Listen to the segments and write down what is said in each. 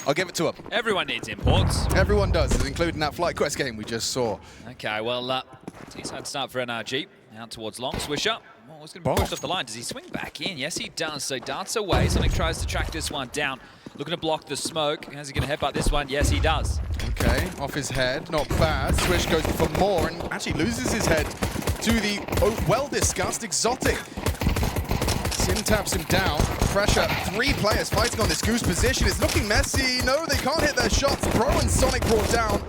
I'll give it to him. Everyone needs imports. Everyone does, including that FlyQuest game we just saw. Okay, well, T-side start for NRG. Out towards long. Swisher. Oh, he's going to be pushed off the line. Does he swing back in? Yes, he does. So darts away. Sonic tries to track this one down. Looking to block the smoke. How's he going to headbutt this one? Yes, he does. Okay, off his head. Not bad. Swish goes for more and actually loses his head to the well-discussed Exotic. Sin taps him down. Pressure. 3 players fighting on this goose position. It's looking messy. No, they can't hit their shots. Bro and Sonic brought down.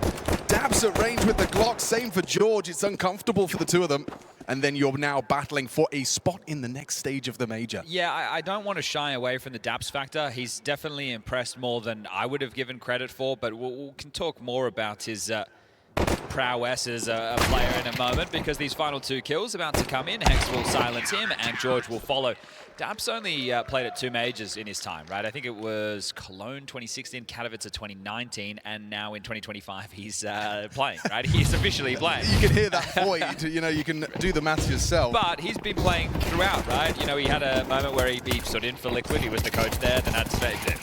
Dabs at range with the Glock. Same for George. It's uncomfortable for the two of them. And then you're now battling for a spot in the next stage of the major. Yeah, I don't want to shy away from the Dabs factor. He's definitely impressed more than I would have given credit for, but we can talk more about his prowess as a player in a moment, because these final 2 kills about to come in. Hex will silence him and George will follow. Dabs only played at 2 majors in his time, right? I think it was Cologne 2016, Katowice 2019, and now in 2025 he's playing, right? He's officially playing. You can hear that void, you know, you can do the maths yourself. But he's been playing throughout, right? You know, he had a moment where he stood in for Liquid, he was the coach there, then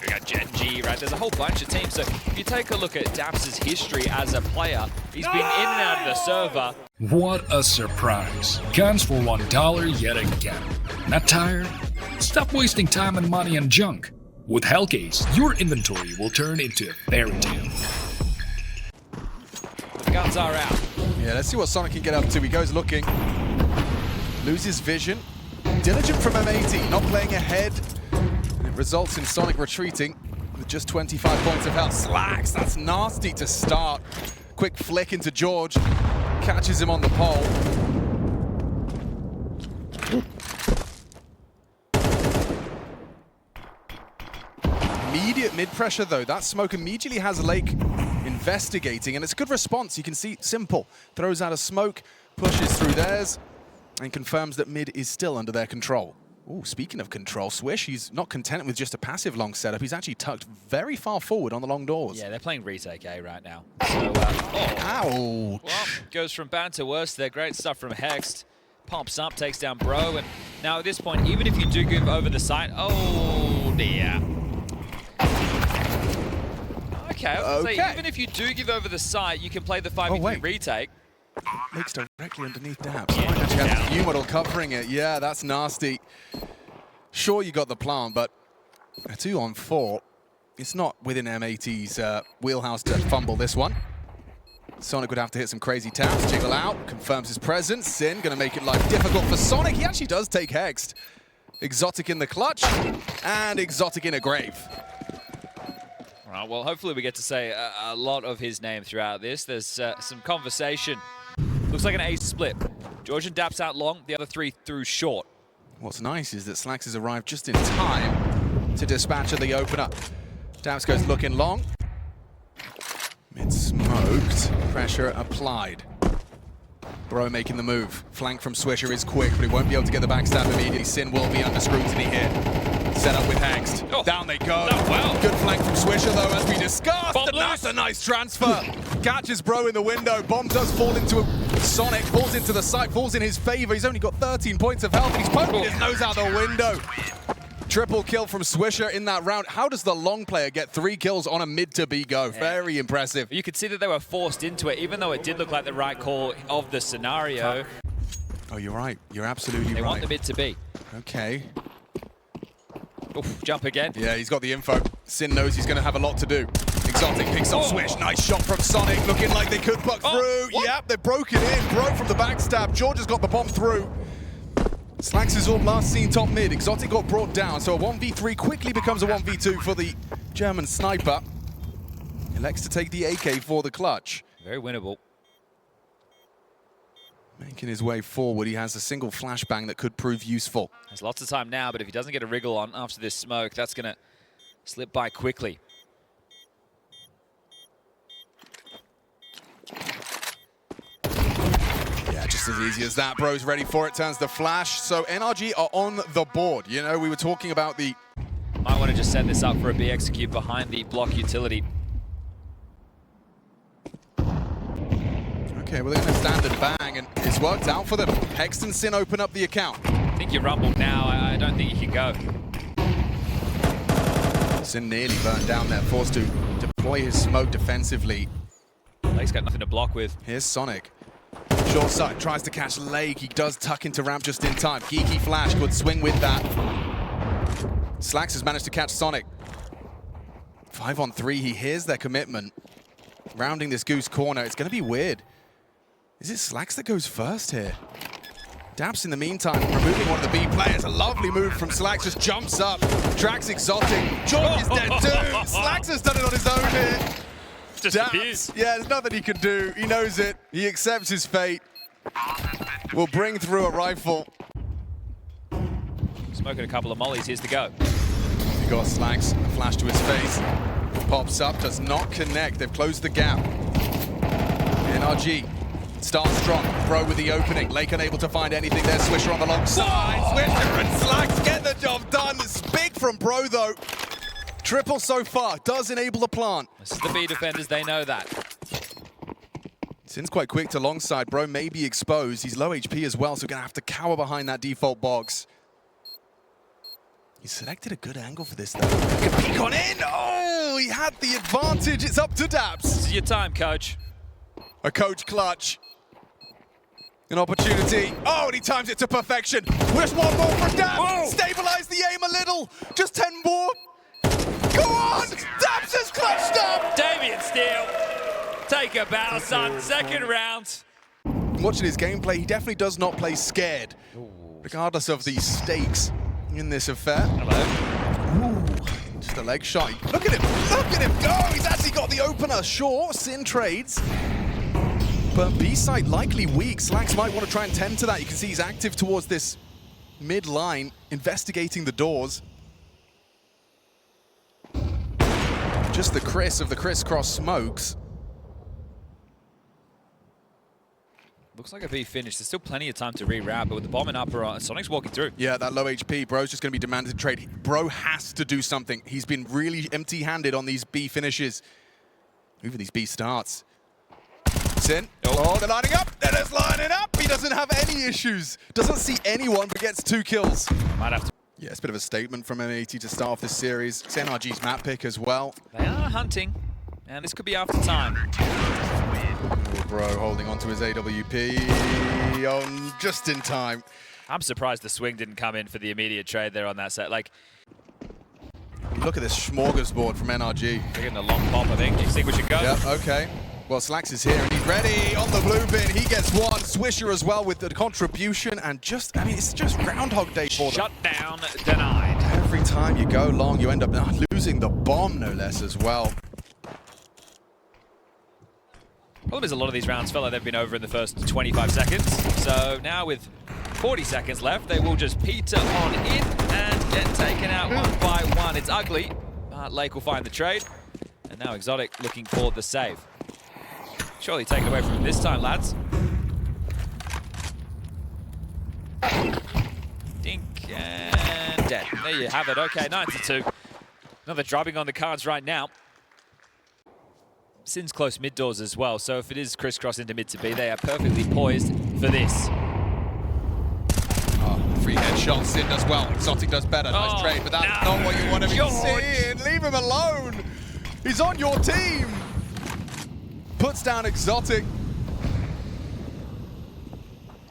we got Gen G, right? There's a whole bunch of teams. So if you take a look at Dabs' history as a player, he's been in and out of the server. What a surprise. Guns for $1 yet again. Not tired? Stop wasting time and money on junk. With Hellcase, your inventory will turn into a fairy tale. The guns are out. Yeah, let's see what Sonic can get up to. He goes looking. Loses vision. Diligent from M80, not playing ahead. And it results in Sonic retreating with just 25 points of health. Slacks, that's nasty to start. Quick flick into George. Catches him on the pole. Immediate mid-pressure though. That smoke immediately has Lake investigating, and it's a good response. You can see Simple throws out a smoke, pushes through theirs, and confirms that mid is still under their control. Ooh, speaking of control, Swish, he's not content with just a passive long setup. He's actually tucked very far forward on the long doors. Yeah, they're playing retake A right now. So, ouch. Well, goes from bad to worse there. Great stuff from Hext. Pops up, takes down Bro, and now at this point, even if you do give over the site, oh dear. Okay, say even if you do give over the site, you can play the 5v3 retake. Leaks directly underneath Dabs. Might actually have the U-model covering it. Yeah, that's nasty. Sure, you got the plant, but a 2-on-4, it's not within M80's wheelhouse to fumble this one. Sonic would have to hit some crazy taps. Jiggle out, confirms his presence. Sin gonna make it life difficult for Sonic. He actually does take Hext. Exotic in the clutch, and Exotic in a grave. Right, well, hopefully we get to say a lot of his name throughout this. There's some conversation. Looks like an ace split. Georgian daps out long, the other 3 through short. What's nice is that Slacks has arrived just in time to dispatch of the opener. Daps goes looking long. Mid smoked, pressure applied. Bro making the move. Flank from Swisher is quick, but he won't be able to get the backstab immediately. Sin will be under scrutiny here. Set up with Hext. Oh. Down they go. Oh, wow. Good flank from Swisher though, as we discussed. Bomb And that's a nice transfer. Catches Bro in the window. Bomb does fall into a Sonic, falls into the site, falls in his favor. He's only got 13 points of health. He's poking his nose out the window. Triple kill from Swisher in that round. How does the long player get 3 kills on a mid-to-B go? Yeah. Very impressive. You could see that they were forced into it, even though it did look like the right call of the scenario. Oh, you're right. You're absolutely right. They want the mid-to-B. Okay. Oof, jump again. Yeah, he's got the info. Sin knows he's going to have a lot to do. Exotic picks up Swish. Nice shot from Sonic. Looking like they could buck through. What? Yep, they broke it in. Bro from the backstab. George has got the bomb through. Slacks is all last seen top mid. Exotic got brought down, so a 1v3 quickly becomes a 1v2 for the German sniper. Elects to take the AK for the clutch. Very winnable. Making his way forward, he has a single flashbang that could prove useful. There's lots of time now, but if he doesn't get a wriggle on after this smoke, that's going to slip by quickly. Yeah, just as easy as that. Bro's ready for it, turns the flash. So NRG are on the board. You know, we were talking about the... Might want to just set this up for a B execute behind the block utility. Okay, well, they're going to stand and bang, and it's worked out for them. Hext and Sin open up the account. I think you're rumbled now. I don't think you can go. Sin nearly burned down there, forced to deploy his smoke defensively. Lake's got nothing to block with. Here's Sonic. Short side, tries to catch Lake. He does tuck into ramp just in time. Geeky Flash could swing with that. Slax has managed to catch Sonic. 5 on 3, he hears their commitment. Rounding this goose corner, it's going to be weird. Is it Slax that goes first here? Daps in the meantime, removing one of the B players. A lovely move from Slax, just jumps up, tracks Exotic. Jordan is dead too. Slax has done it on his own here. Just abuse. Yeah, there's nothing he can do. He knows it. He accepts his fate. Will bring through a rifle. Smoking a couple of mollies, here's to go. You got Slax, a flash to his face. Pops up, does not connect. They've closed the gap. NRG starts strong. Bro with the opening. Lake unable to find anything there. Swisher on the long side. Swisher and Slax get the job done. It's big from Bro though. Triple so far. Does enable the plant. This is the B defenders, they know that. Sin's quite quick to long side. Bro may be exposed. He's low HP as well, so gonna have to cower behind that default box. He selected a good angle for this though. He can peek on in. Oh, he had the advantage. It's up to Daps. This is your time, coach. A coach clutch. An opportunity. Oh, and he times it to perfection. Just one more for Daps. Whoa. Stabilize the aim a little. Just 10 more. Go on! Daps has clutched up! Damien Steele, take a bow, son. Second round. Watching his gameplay, he definitely does not play scared, regardless of the stakes in this affair. Hello. Ooh, just a leg shot. Look at him go! He's actually got the opener. Sure, Sin trades. But B-side likely weak. Slax might want to try and tend to that. You can see he's active towards this mid-line, investigating the doors. Just the Chris of the crisscross smokes. Looks like a B finish. There's still plenty of time to reroute, but with the bomb and upper, Sonic's walking through. Yeah, that low HP. Bro's just going to be demanded to trade. Bro has to do something. He's been really empty-handed on these B finishes. Even these B starts. Sin. Oh, they're lining up. They're just lining up. He doesn't have any issues. Doesn't see anyone, but gets 2 kills. Might have to. Yeah, it's a bit of a statement from M80 to start off this series. It's NRG's map pick as well. They are hunting, and this could be after time. Oh, Bro holding onto his AWP. Oh, just in time. I'm surprised the swing didn't come in for the immediate trade there on that set. Like, Look at this smorgasbord from NRG. they're getting a long pop, I think. Extinguishing go. Yep, okay. Well, Slax is here and he's ready on the blue bin. He gets one. Swisher as well with the contribution and just, I mean, it's just Groundhog Day for them. Shut down, denied. Every time you go long, you end up losing the bomb, no less, as well. Problem is a lot of these rounds felt like they've been over in the first 25 seconds. So now with 40 seconds left, they will just peter on in and get taken out one by one. It's ugly, but Lake will find the trade. And now Exotic looking for the save. Surely taken away from him this time, lads. Dink and dead. There you have it. Okay, 92. Another drubbing on the cards right now. Sin's close mid doors as well, so if it is crisscross into mid to B, they are perfectly poised for this. Oh, free headshot. Sin does well. Exotic does better. Nice trade, but that's not what you want to be seeing. Leave him alone. He's on your team. Puts down Exotic.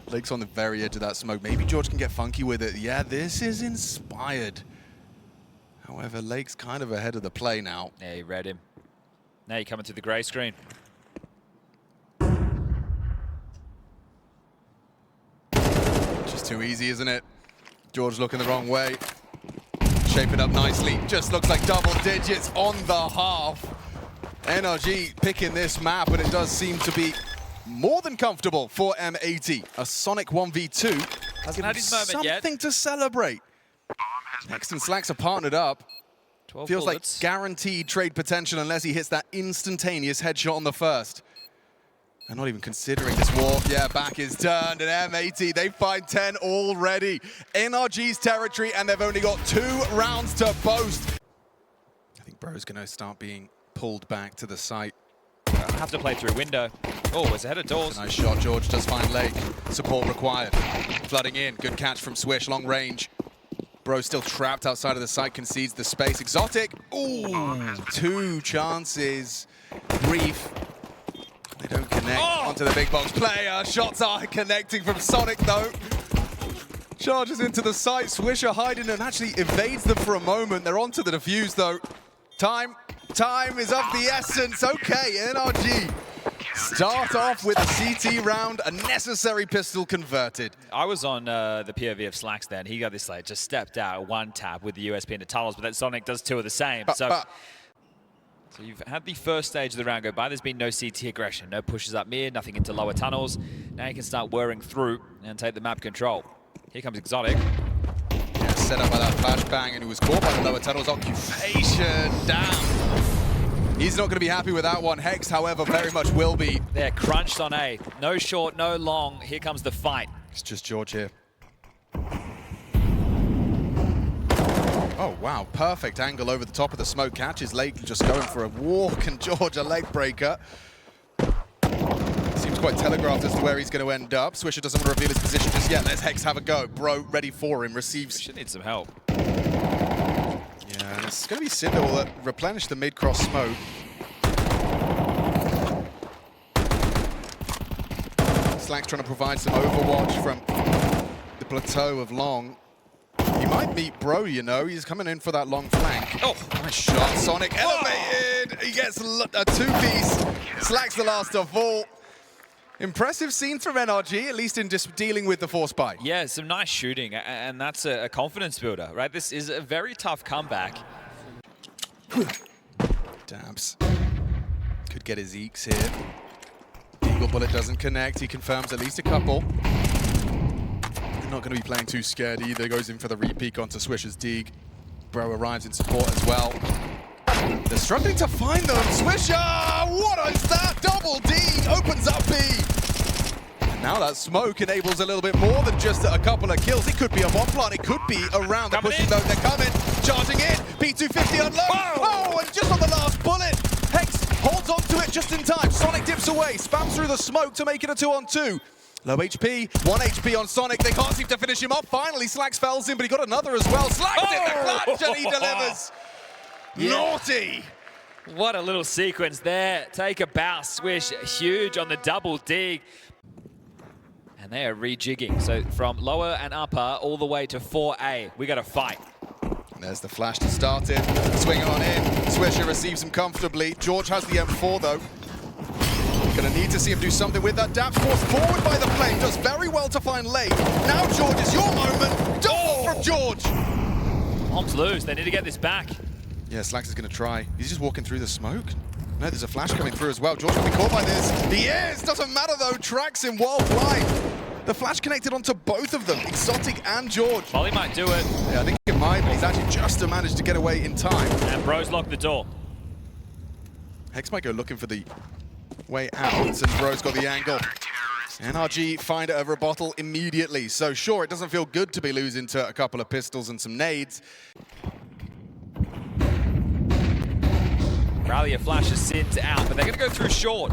Lake's on the very edge of that smoke. Maybe George can get funky with it. Yeah, this is inspired. However, Lake's kind of ahead of the play now. Yeah, he read him. Now you're coming through the grey screen. Just too easy, isn't it? George looking the wrong way. Shaping up nicely. Just looks like double digits on the half. NRG picking this map, and it does seem to be more than comfortable for M80. A Sonic 1v2. Hasn't had his moment yet. Something to celebrate. Next and Slax are partnered up. 12 Feels bullets. like guaranteed trade potential unless he hits that instantaneous headshot on the first. And not even considering this warp. Yeah, back is turned, and M80, they find 10 already. NRG's territory, and they've only got 2 rounds to boast. I think Bro's going to start being pulled back to the site. Have to play through window. Oh, it's ahead of doors. Nice shot. George does find Lake. Support required. Flooding in. Good catch from Swish. Long range. Bro still trapped outside of the site, concedes the space. Exotic, ooh, 2 chances. Brief. They don't connect onto the big box player. Shots are connecting from Sonic though. Charges into the site, Swisher hiding and actually evades them for a moment. They're onto the defuse though. Time is of the essence. Okay, NRG start off with a CT round, a necessary pistol converted. I was on the POV of Slacks then. He got this like just stepped out, 1 tap with the USP into tunnels, but then Sonic does 2 of the same. So you've had the first stage of the round go by. There's been no CT aggression, no pushes up mid, nothing into lower tunnels. Now you can start whirring through and take the map control. Here comes Exotic. Yeah, set up by that flashbang, and he was caught by the lower tunnels. Occupation down. He's not going to be happy with that one. Hex, however, very much will be. They're crunched on A. No short, no long. Here comes the fight. It's just George here. Oh, wow. Perfect angle over the top of the smoke. Catches Lake just going for a walk, and George a leg breaker. Seems quite telegraphed as to where he's going to end up. Swisher doesn't want to reveal his position just yet. Let's Hex have a go. Bro, ready for him. Receives. Should need some help. Yeah, and it's going to be Cinder will replenish the mid-cross smoke. Slack's trying to provide some overwatch from the plateau of Long. He might meet Bro, you know. He's coming in for that long flank. Oh, nice shot. Sonic elevated. He gets a 2-piece. Slack's the last of all. Impressive scenes from NRG, at least in just dealing with the force buy. Yeah, some nice shooting, and that's a confidence builder, right? This is a very tough comeback. Dabs. Could get his eeks here. Eagle bullet doesn't connect. He confirms at least a couple. Not going to be playing too scared either. Goes in for the re-peek onto Swisher's dig. Bro arrives in support as well. They're struggling to find them. Swisher! What is that? Double D opens up B. And now that smoke enables a little bit more than just a couple of kills. It could be a bomb plant. It could be around the pushing though. They're coming. Charging in. P250 unload. Oh, and just on the last bullet. Hex holds onto it just in time. Sonic dips away. Spams through the smoke to make it a 2-on-2. Low HP, 1 HP on Sonic. They can't seem to finish him off. Finally, Slacks fells him, but he got another as well. Slacks in the clutch, and he delivers. Yeah. Naughty. What a little sequence there. Take a bow, Swish, huge on the double dig. And they are rejigging. So from lower and upper all the way to 4A, we got to fight. And there's the flash to start it. Swinging on in. Swisher receives him comfortably. George has the M4 though. Gonna need to see him do something with that. Dabs forced forward by the flame. Does very well to find Lake. Now George is your moment. Double from George. Bombs loose. They need to get this back. Yeah, Slacks is gonna try. He's just walking through the smoke. No, there's a flash coming through as well. George will be caught by this. He is. Doesn't matter though. Tracks him while blind. The flash connected onto both of them, Exotic and George. Molly might do it. Yeah, I think it might, but he's actually just managed to get away in time. And Bro's locked the door. Hex might go looking for the way out, and Bro's got the angle. NRG find it over a bottle immediately. So sure, it doesn't feel good to be losing to a couple of pistols and some nades. Rally flashes Sid's out, but they're going to go through short.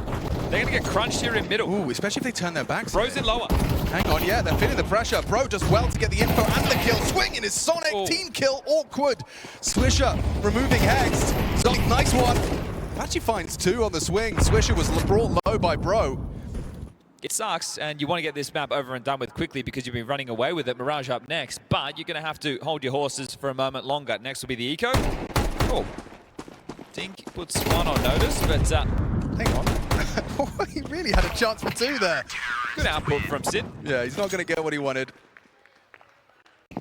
They're going to get crunched here in middle. Ooh, especially if they turn their backs. Bro's in lower. Hang on, yeah, they're feeling the pressure. Bro does well to get the info and the kill. Swinging his Sonic, team kill, awkward. Swisher removing Hex. Sonic, nice one. Actually finds 2 on the swing. Swisher was brought low by Bro. It sucks, and you want to get this map over and done with quickly because you've been running away with it. Mirage up next, but you're going to have to hold your horses for a moment longer. Next will be the Eco. Oh, Dink puts one on notice, but... Hang on. He really had a chance for 2 there. Good output from Sid. Yeah, he's not going to get what he wanted.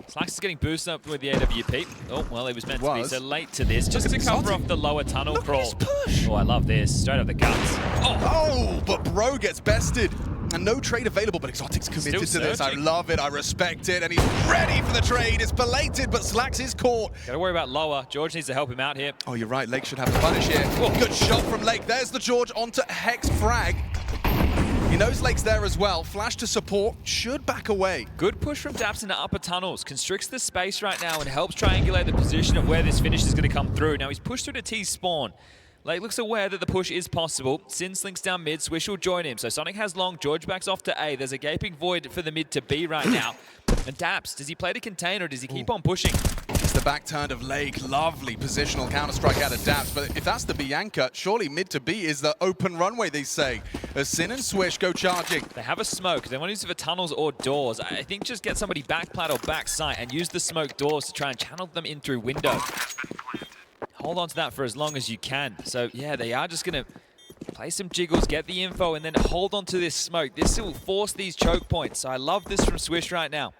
Slacks is getting boosted up with the AWP. Oh, well, it was meant to be so late to this. Just to cover off the lower tunnel crawl. Push. Oh, I love this. Straight up the guts. Oh, but Bro gets bested. And no trade available, but Exotic's committed to this. I love it, I respect it, and he's ready for the trade. It's belated, but Slacks is caught. Gotta worry about lower. George needs to help him out here. Oh, you're right, Lake should have the punish here. Oh, good shot from Lake. There's the George onto Hex frag. He knows Lake's there as well. Flash to support, should back away. Good push from Daps into upper tunnels. Constricts the space right now and helps triangulate the position of where this finish is going to come through. Now he's pushed through to T spawn. Lake looks aware that the push is possible. Sin slinks down mid, Swish will join him. So Sonic has long, George backs off to A. There's a gaping void for the mid to B right now. And Daps, does he play to contain or does he keep on pushing? It's the back turn of Lake. Lovely positional counter-strike out of Daps. But if that's the Bianca, surely mid to B is the open runway, they say. As Sin and Swish go charging. They have a smoke. They want to use it for tunnels or doors. I think just get somebody back plat or back site and use the smoke doors to try and channel them in through window. Hold on to that for as long as you can. So yeah, they are just going to play some jiggles, get the info, and then hold on to this smoke. This will force these choke points. So I love this from Swish right now.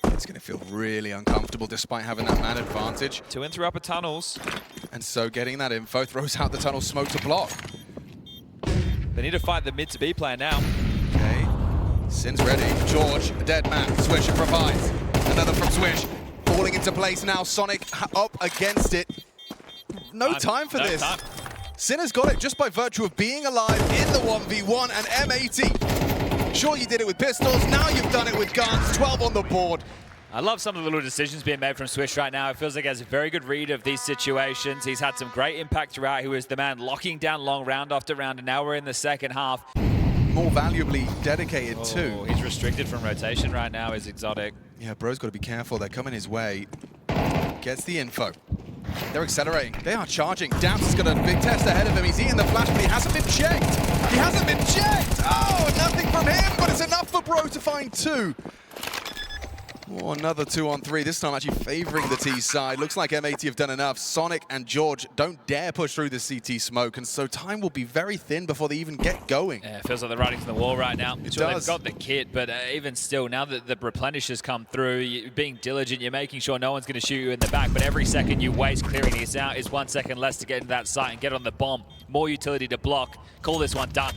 It's going to feel really uncomfortable despite having that man advantage. To and through upper tunnels. And so getting that info throws out the tunnel smoke to block. They need to fight the mid to B player now. Okay, Sin's ready. George, a dead man. Swish provides. Another from Swish. Falling into place now. Sonic up against it. No time for this. Sin has got it just by virtue of being alive in the 1v1 and M80. Sure, you did it with pistols. Now you've done it with guns. 12 on the board. I love some of the little decisions being made from Swish right now. It feels like he has a very good read of these situations. He's had some great impact throughout. He was the man locking down long round after round, and now we're in the second half. More valuably dedicated too. He's restricted from rotation right now, is Exotic. Yeah, bro's got to be careful. They're coming his way. Gets the info. They're accelerating. They are charging. Daps has got a big test ahead of him. He's eating the flash, but he hasn't been checked. He hasn't been checked. Oh, nothing from him, but it's enough for bro to find two. Oh, another 2-on-3, this time actually favoring the T side. Looks like M80 have done enough. Sonic and George don't dare push through the CT smoke, and so time will be very thin before they even get going. Yeah, it feels like they're riding to the wall right now. It sure, does. They've got the kit, but even still, now that the replenish has come through, you're being diligent, you're making sure no one's going to shoot you in the back, but every second you waste clearing these out is 1 second less to get into that site and get on the bomb. More utility to block. Call this one done.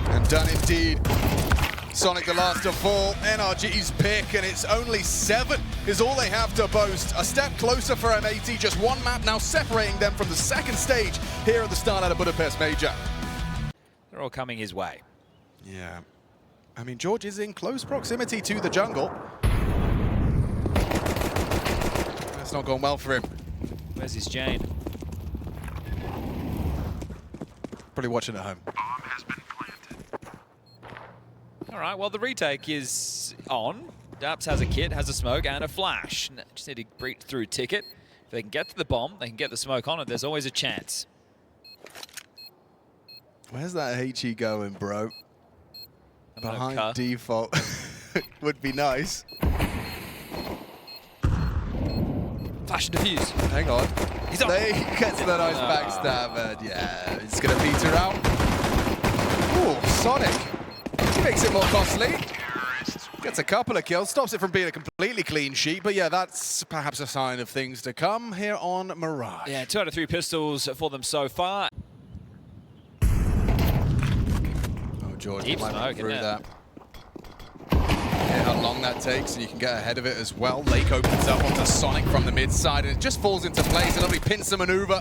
And done indeed. Sonic the last to fall, NRG's pick, and it's only 7 is all they have to boast. A step closer for M80, just one map now separating them from the second stage here at the StarLadder Budapest Major. They're all coming his way. Yeah. I mean, George is in close proximity to the jungle. That's not gone well for him. Where's his Jane? Probably watching at home. All right, well, the retake is on. Daps has a kit, has a smoke, and a flash. Just need to break through ticket. If they can get to the bomb, they can get the smoke on it. There's always a chance. Where's that HE going, bro? Behind car. default. Would be nice. Flash and defuse. Hang on. He's on. They gets the nice backstab, and yeah, it's gonna peter out. Ooh, Sonic. He makes it more costly. Gets a couple of kills, stops it from being a completely clean sheet, but yeah, that's perhaps a sign of things to come here on Mirage. Yeah, 2 out of 3 pistols for them so far. Oh, George Deep might smoke, be through isn't that. Yeah, how long that takes, and you can get ahead of it as well. Lake opens up onto Sonic from the mid side, and it just falls into place. A lovely pincer maneuver.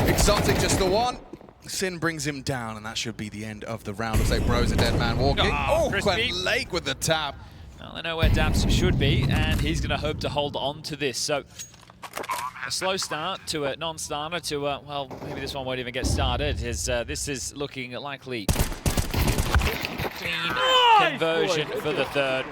Exotic just the one. Sin brings him down, and that should be the end of the round. Looks like bro's a dead man walking. Oh, Quent Lake with the tap. Well, they know where Daps should be, and he's going to hope to hold on to this. So, a slow start to a non-starter to a, well, maybe this one won't even get started. This is looking likely clean conversion for the third.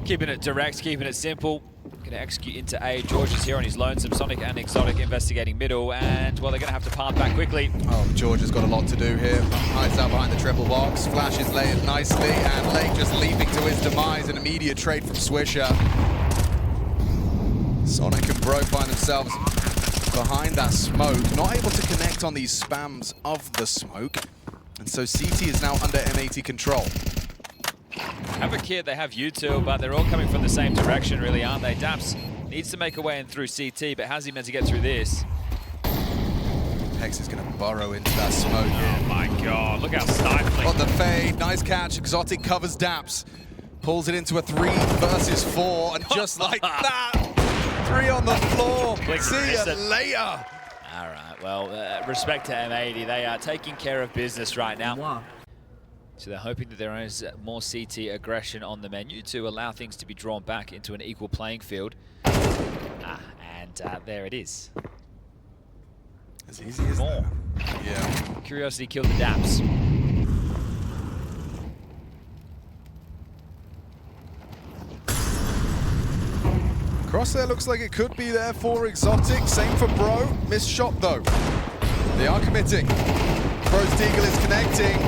Keeping it direct, keeping it simple. Going to execute into A. George is here on his lonesome. Sonic and Exotic investigating middle, and, well, they're going to have to path back quickly. Oh, George has got a lot to do here. Hides out behind the triple box. Flash is layered nicely, and Lake just leaping to his demise. An immediate trade from Swisher. Sonic and Bro find themselves behind that smoke, not able to connect on these spams of the smoke. And so CT is now under M80 control. Have a kid, they have you two, but they're all coming from the same direction, really, aren't they? Daps needs to make a way in through CT, but how's he meant to get through this? Hex is going to burrow into that smoke. Oh my god, look how stifling. On the fade, nice catch. Exotic covers Daps. Pulls it into a 3 versus 4, and just like that, 3 on the floor. See you later. All right, well, respect to M80. They are taking care of business right now. So they're hoping that there is more CT aggression on the menu to allow things to be drawn back into an equal playing field. And there it is. As easy as that. Yeah. Curiosity killed the Daps. Crosshair looks like it could be there for Exotic. Same for Bro. Missed shot though. They are committing. Bro's Deagle is connecting.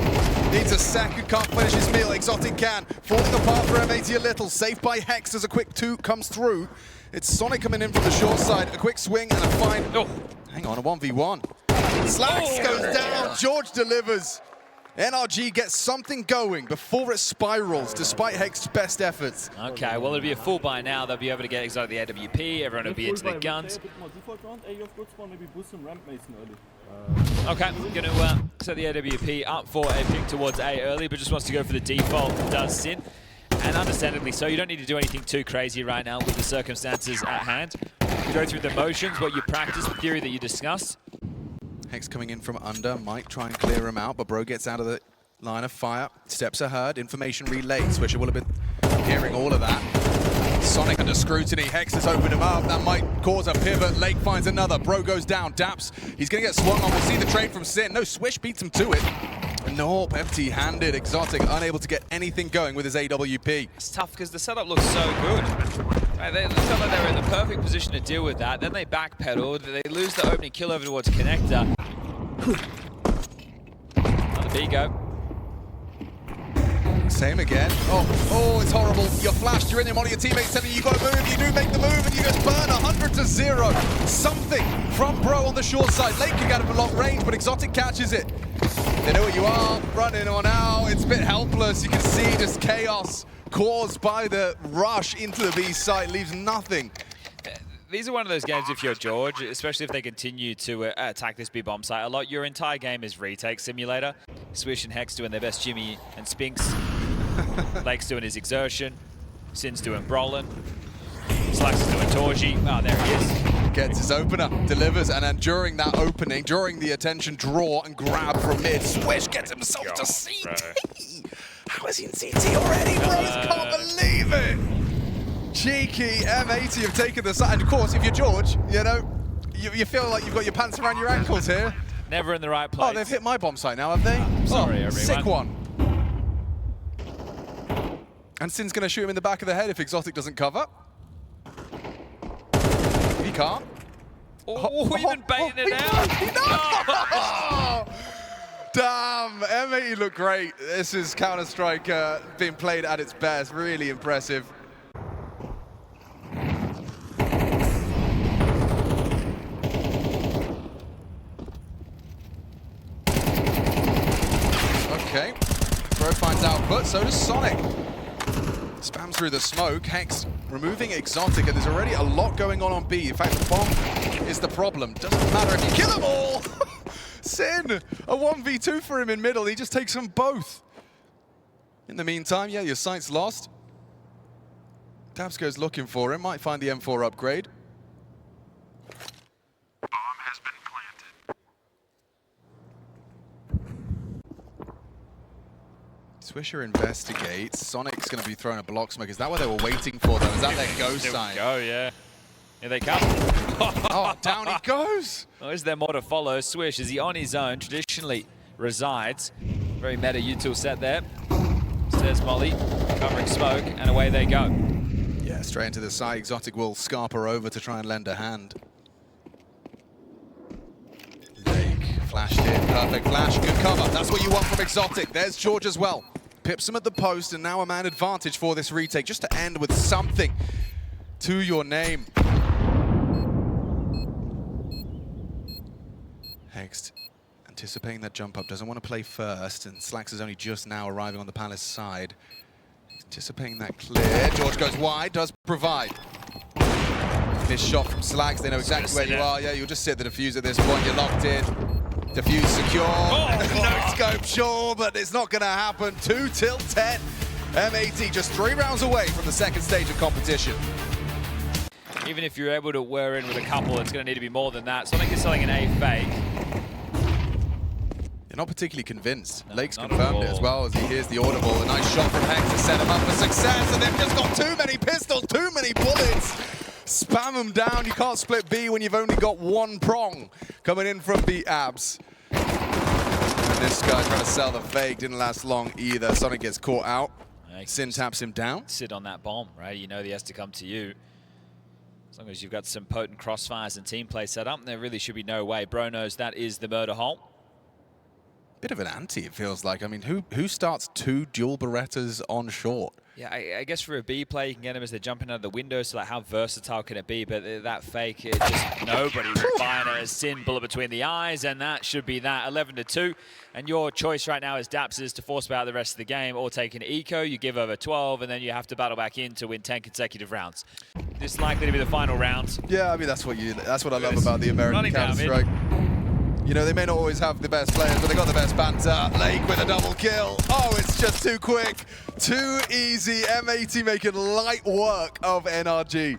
Needs a second, can't finish his meal. Exotic can. Falling apart for M80 a little. Saved by Hex as a quick 2 comes through. It's Sonic coming in from the short side. A quick swing and a fine. Oh, hang on, a 1v1. Slacks goes down. George delivers. NRG gets something going before it spirals, despite Hex's best efforts. Okay, well, it'll be a full buy now. They'll be able to get Exotic the AWP. Everyone will be into the guns. Okay, going to set the AWP up for a pick towards A early, but just wants to go for the default. Does Sin. And understandably so, you don't need to do anything too crazy right now with the circumstances at hand. You go through the motions, what you practice, the theory that you discussed. Hex coming in from under, might try and clear him out, but Bro gets out of the line of fire. Steps are heard, information relayed. Swisher will have been hearing all of that. Sonic under scrutiny, Hex has opened him up. That might cause a pivot. Lake finds another, Bro goes down. Daps, he's gonna get swung on. We'll see the trade from Sin. No, Swish beats him to it. Nope, empty-handed. Exotic unable to get anything going with his AWP. It's tough because the setup looks so good. Right, they felt like they were in the perfect position to deal with that. Then they backpedaled. They lose the opening kill over towards Connector. Another B go. Same again. Oh, it's horrible. You're flashed, you're in there, one of your teammates telling you got to move, you do make the move, and you just burn 100-0. Something from Bro on the short side. Lake can get up a long range, but Exotic catches it. They know where you are, running on out. It's a bit helpless. You can see just chaos caused by the rush into the B site, leaves nothing. These are one of those games, if you're George, especially if they continue to attack this B bomb site a lot, your entire game is retake simulator. Swish and Hex doing their best Jimmy and Spinks. Lake's doing his exertion. Sin's doing Brolin. Slacks is doing Torji. Oh, there he is. Gets his opener, delivers, and then during that opening, during the attention draw and grab from mid, Swish gets himself to CT. How is he in CT already, bros? Can't believe it. Cheeky M80 have taken the side. And of course, if you're George, you know, you feel like you've got your pants around your ankles here. Never in the right place. Oh, they've hit my bomb site now, have they? Sorry, everyone. Sick one. And Sin's going to shoot him in the back of the head if Exotic doesn't cover. He can't. Even baiting it out. No! Damn, M80 look great. This is Counter-Strike being played at its best. Really impressive. Okay, Bro finds output, so does Sonic. Spams through the smoke, Hex removing Exotic, and there's already a lot going on B. In fact, the bomb is the problem. Doesn't matter if you kill them all! Sin, a 1v2 for him in middle, he just takes them both. In the meantime, yeah, your site's lost. Dabs goes looking for him, might find the M4 upgrade. Swisher investigates. Sonic's going to be throwing a block smoke. Is that what they were waiting for, though? Is that their go sign? Go, yeah. Here they come. Oh, down he goes. Well, is there more to follow? Swish, is he on his own? Traditionally resides. Very meta util set there. Says Molly, covering smoke, and away they go. Yeah, straight into the side. Exotic will scarper over to try and lend a hand. Flashed in, perfect flash, good cover. That's what you want from Exotic. There's George as well. Pips him at the post, and now a man advantage for this retake, just to end with something to your name. Hext, anticipating that jump up, doesn't want to play first, and Slacks is only just now arriving on the Palace side. Anticipating that clear, George goes wide, does provide. Missed shot from Slacks, they know exactly where you are. Yeah, you'll just sit the defuse at this point, you're locked in. Defuse secure, no scope, sure, but it's not gonna happen. 2 till 10. M80 just 3 rounds away from the second stage of competition. Even if you're able to wear in with a couple, it's gonna need to be more than that. Sonic is selling an A fake. They're not particularly convinced. No, Lake's not confirmed at it as all. well as he hears the audible. A nice shot from Hex to set him up for success, and they've just got too many pistols, too many bullets. Spam them down. You can't split B when you've only got one prong coming in from B abs. And this guy trying to sell the fake didn't last long either. Sonic gets caught out. Sin taps him down. Sit on that bomb, right? You know he has to come to you. As long as you've got some potent crossfires and team play set up, there really should be no way. Bro knows that is the murder hole. Bit of an anti, it feels like. I mean, who starts 2 dual Berettas on short? Yeah, I guess for a B play, you can get them as they're jumping out of the window, so like how versatile can it be? But that fake, it just nobody was buying it as Sin, bullet between the eyes, and that should be that, 11-2. And your choice right now as Daps is to force out the rest of the game or take an eco, you give over 12, and then you have to battle back in to win 10 consecutive rounds. This is likely to be the final round. Yeah, I mean, that's what I love about the American Counter-Strike. You know, they may not always have the best players, but they got the best banter. Lake with a double kill. Oh, it's just too quick, too easy. M80 making light work of NRG.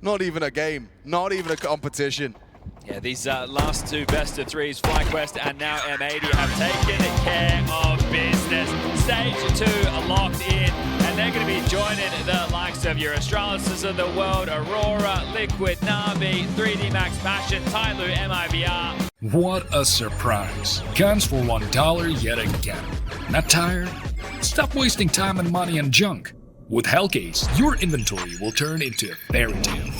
Not even a game, not even a competition. Yeah, these last 2 best of 3s, FlyQuest and now M80 have taken care of business. Stage 2 are locked in, and they're going to be joining the likes of your Astralis of the world, Aurora, Liquid, Na'Vi, 3D Max Passion, Tyloo, MIVR. What a surprise. Guns for $1 yet again. Not tired? Stop wasting time and money on junk. With Hellcase, your inventory will turn into a fairy tale.